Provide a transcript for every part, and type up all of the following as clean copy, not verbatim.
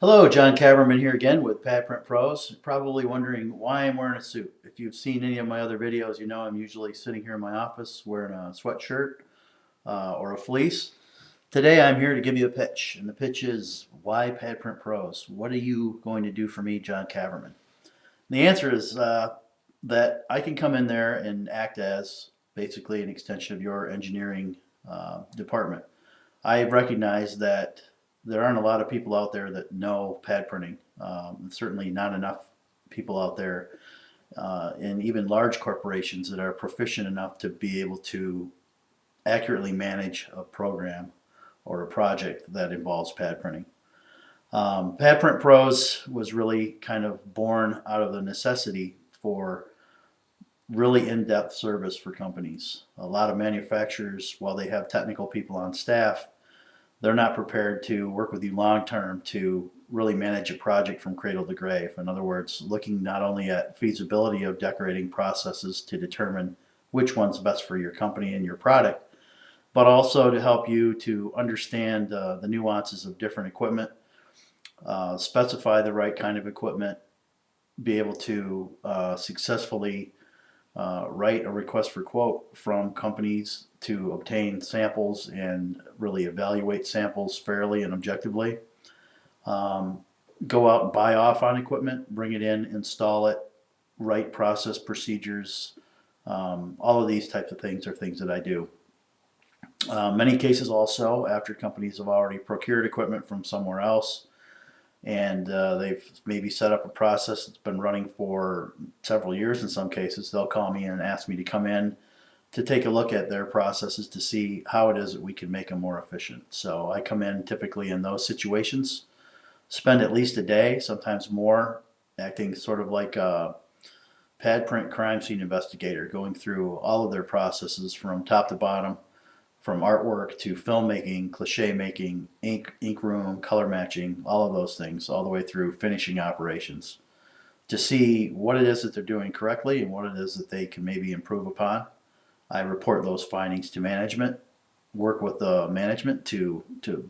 Hello, John Kaverman here again with Pad Print Pros. Probably wondering why I'm wearing a suit. If you've seen any of my other videos, you know I'm usually sitting here in my office wearing a sweatshirt or a fleece. Today I'm here to give you a pitch, and the pitch is why Pad Print Pros? What are you going to do for me, John Kaverman? The answer is that I can come in there and act as basically an extension of your engineering department. I recognize that there aren't a lot of people out there that know pad printing. Certainly not enough people out there, and even large corporations that are proficient enough to be able to accurately manage a program or a project that involves pad printing. Pad Print Pros was really kind of born out of the necessity for really in-depth service for companies. A lot of manufacturers, while they have technical people on staff, they're not prepared to work with you long term to really manage a project from cradle to grave. In other words, looking not only at feasibility of decorating processes to determine which one's best for your company and your product, but also to help you to understand the nuances of different equipment, specify the right kind of equipment, be able to successfully write a request for quote from companies to obtain samples and really evaluate samples fairly and objectively. Go out and buy off on equipment, bring it in, install it, write process procedures. All of these types of things are things that I do. Many cases also, after companies have already procured equipment from somewhere else, and they've maybe set up a process that's been running for several years in some cases, they'll call me and ask me to come in to take a look at their processes to see how it is that we can make them more efficient. So I come in typically in those situations, spend at least a day, sometimes more, acting sort of like a pad print crime scene investigator, going through all of their processes from top to bottom, from artwork to filmmaking, cliche making, ink room, color matching, all of those things, all the way through finishing operations, to see what it is that they're doing correctly and what it is that they can maybe improve upon. I report those findings to management, work with the management to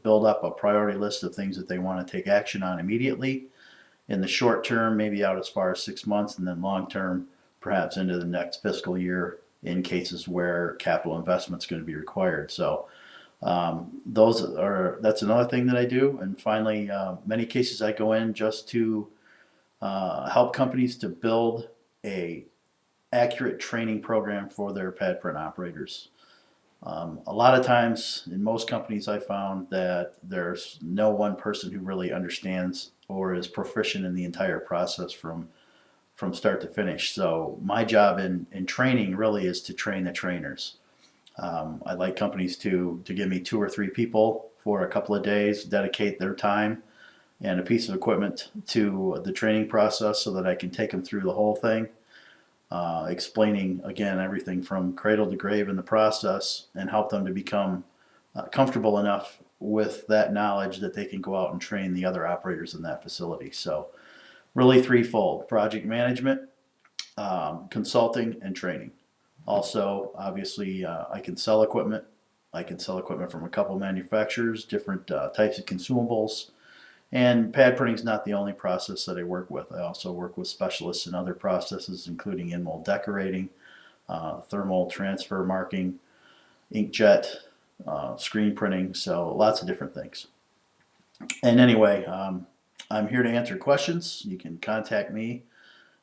build up a priority list of things that they want to take action on immediately. In the short term, maybe out as far as 6 months, and then long term, perhaps into the next fiscal year in cases where capital investment is going to be required. So that's another thing that I do. And finally, many cases I go in just to help companies to build a accurate training program for their pad print operators. A lot of times in most companies I found that there's no one person who really understands or is proficient in the entire process from start to finish. So my job in training really is to train the trainers. I'd like companies to give me 2 or 3 people for a couple of days, dedicate their time and a piece of equipment to the training process so that I can take them through the whole thing, explaining again everything from cradle to grave in the process, and help them to become comfortable enough with that knowledge that they can go out and train the other operators in that facility. So really threefold: project management, consulting, and training. Also, obviously, I can sell equipment. I can sell equipment from a couple manufacturers, different types of consumables. And pad printing is not the only process that I work with. I also work with specialists in other processes, including in-mold decorating, thermal transfer marking, inkjet, screen printing, so lots of different things. And anyway, I'm here to answer questions. You can contact me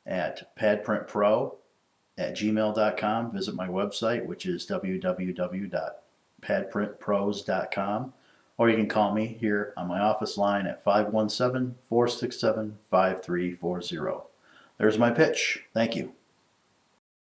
at padprintpro@gmail.com. Visit my website, which is www.padprintpros.com. Or you can call me here on my office line at 517-467-5340. There's my pitch. Thank you.